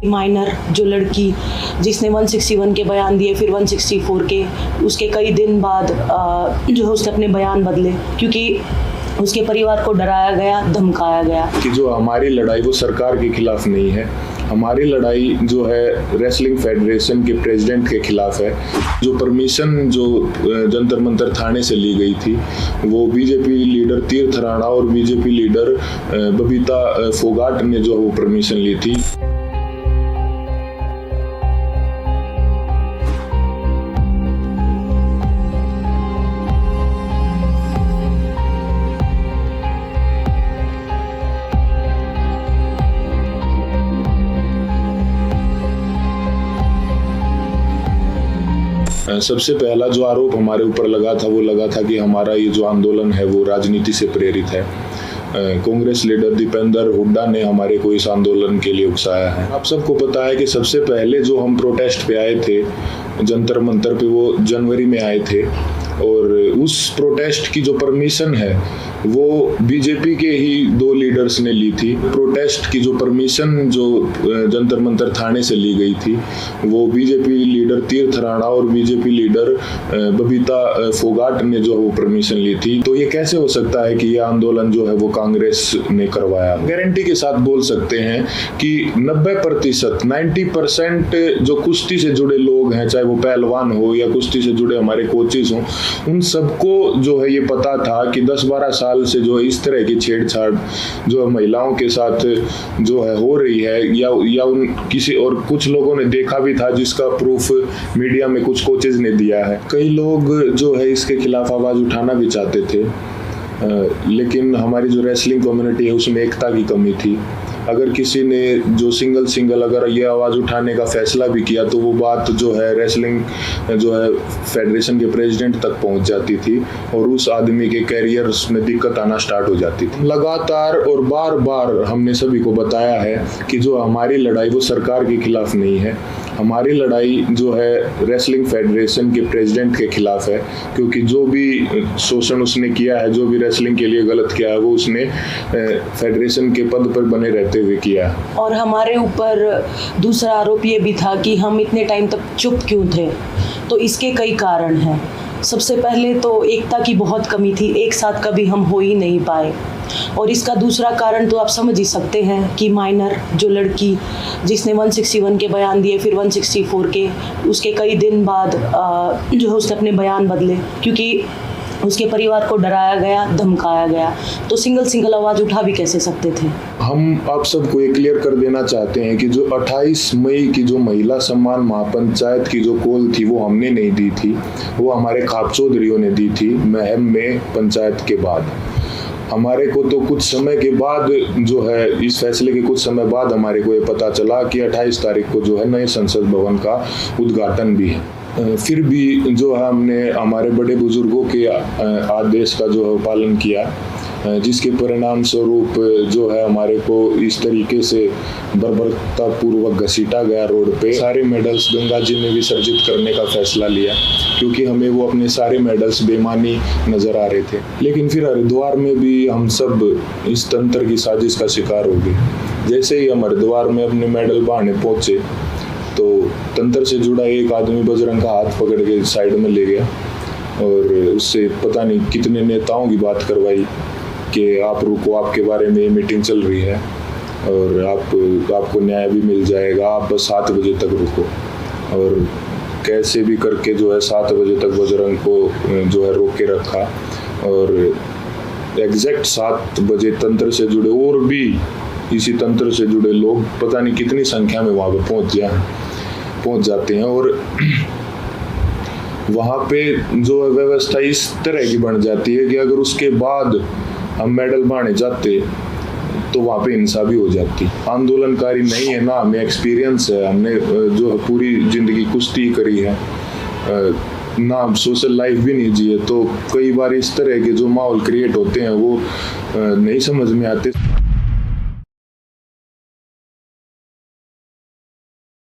Minor जो लड़की जिसने 161 के बयान दिए, फिर 164 के, उसके कई दिन बाद जो है उसने अपने बयान बदले क्योंकि उसके परिवार को डराया गया, धमकाया गया कि जो हमारी लड़ाई वो सरकार के खिलाफ नहीं है। हमारी लड़ाई जो है रेसलिंग फेडरेशन के प्रेसिडेंट के खिलाफ है। जो परमिशन जो जंतर मंतर थाने से ली गई थी वो बीजेपी लीडर तीर्थ राणा और बीजेपी लीडर बबीता फोगाट ने जो वो परमिशन ली थी। सबसे पहला जो आरोप हमारे ऊपर लगा था कि हमारा ये जो आंदोलन है वो राजनीति से प्रेरित है। कांग्रेस लीडर दीपेंद्र हुड्डा ने हमारे को इस आंदोलन के लिए उकसाया है। आप सबको पता है कि सबसे पहले जो हम प्रोटेस्ट पे आए थे जंतर मंतर पे, वो जनवरी में आए थे और उस प्रोटेस्ट की जो परमिशन है वो बीजेपी के ही दो लीडर्स ने ली थी। प्रोटेस्ट की जो परमिशन जो जंतर मंतर थाने से ली गई थी वो बीजेपी लीडर तीर्थ राणा और बीजेपी लीडर बबीता फोगाट ने जो वो परमिशन ली थी। तो ये कैसे हो सकता है कि ये आंदोलन जो है वो कांग्रेस ने करवाया? गारंटी के साथ बोल सकते हैं कि 90% 90% जो कुश्ती से जुड़े लोग हैं, चाहे वो पहलवान हो या कुश्ती से जुड़े हमारे कोचेस हों, उन सबको जो है ये पता था कि 10-12 साल से जो इस तरह की छेड़छाड़ जो महिलाओं के साथ जो है हो रही है या उन किसी और कुछ लोगों ने देखा भी था, जिसका प्रूफ मीडिया में कुछ कोचेज ने दिया है। कई लोग जो है इसके खिलाफ आवाज उठाना भी चाहते थे, लेकिन हमारी जो रेसलिंग कम्युनिटी है उसमें एकता की कमी थी। अगर किसी ने जो सिंगल अगर ये आवाज़ उठाने का फैसला भी किया तो वो बात जो है रेसलिंग जो है फेडरेशन के प्रेसिडेंट तक पहुंच जाती थी और उस आदमी के कैरियर में दिक्कत आना स्टार्ट हो जाती थी। लगातार और बार बार हमने सभी को बताया है कि जो हमारी लड़ाई वो सरकार के खिलाफ नहीं है। हमारी लड़ाई जो है रेसलिंग फेडरेशन के प्रेसिडेंट के खिलाफ है, क्योंकि जो भी शोषण उसने किया है, जो भी रेसलिंग के लिए गलत किया है, वो उसने फेडरेशन के पद पर बने रहते हुए किया है। और हमारे ऊपर दूसरा आरोप ये भी था कि हम इतने टाइम तक चुप क्यों थे। तो इसके कई कारण हैं। सबसे पहले तो एकता की बहुत कमी थी, एक साथ कभी हम हो ही नहीं पाए। और इसका दूसरा कारण तो आप समझ ही सकते हैं कि माइनर जो लड़की जिसने 161 के बयान दिए, फिर 164 के, उसके कई दिन बाद जो है उसने अपने बयान बदले क्योंकि उसके परिवार को डराया गया, धमकाया गया। तो सिंगल आवाज उठा भी कैसे सकते थे? हम आप सबको ये क्लियर कर देना चाहते हैं कि जो 28 मई की जो महिला सम्मान महापंचायत की जो कॉल थी वो हमने नहीं दी थी, वो हमारे खाप चौधरियों ने दी थी महम में पंचायत के बाद। हमारे को तो कुछ समय के बाद जो है इस फैसले के कुछ समय बाद हमारे को ये पता चला कि 28 तारीख को जो है नए संसद भवन का उद्घाटन भी है। फिर भी जो है हमने हमारे बड़े बुजुर्गों के आदेश का जो है पालन किया, जिसके परिणाम स्वरूप जो है हमारे को इस तरीके से बर्बरतापूर्वक घसीटा गया रोड पे। सारे मेडल्स गंगा जी में विसर्जित करने का फैसला लिया क्योंकि हमें वो अपने सारे मेडल्स बेमानी नजर आ रहे थे। लेकिन फिर हरिद्वार में भी हम सब इस तंत्र की साजिश का शिकार हो गए। जैसे ही हम हरिद्वार में अपने मेडल बहाने पहुंचे तो तंत्र से जुड़ा एक आदमी बजरंग का हाथ पकड़ के साइड में ले गया और उससे पता नहीं कितने नेताओं की बात करवाई कि आप रुको, आपके बारे में मीटिंग चल रही है और आपको न्याय भी मिल जाएगा, आप बस 7 बजे तक रुको। और कैसे भी करके जो है 7 बजे तक बजरंग को जो है रोक के रखा और एग्जैक्ट 7 बजे तंत्र से जुड़े और भी इसी तंत्र से जुड़े लोग पता नहीं कितनी संख्या में वहाँ पर पहुँच जाते हैं और वहाँ पे जो व्यवस्था इस तरह की बन जाती है कि अगर उसके बाद हम मेडल बांटे जाते तो वहाँ पे हिंसा भी हो जाती। आंदोलनकारी नहीं है ना, हमें एक्सपीरियंस है, हमने जो पूरी जिंदगी कुश्ती करी है ना, सोशल लाइफ भी नहीं जिए। तो कई बार इस तरह के जो माहौल क्रिएट होते हैं वो नहीं समझ में आते।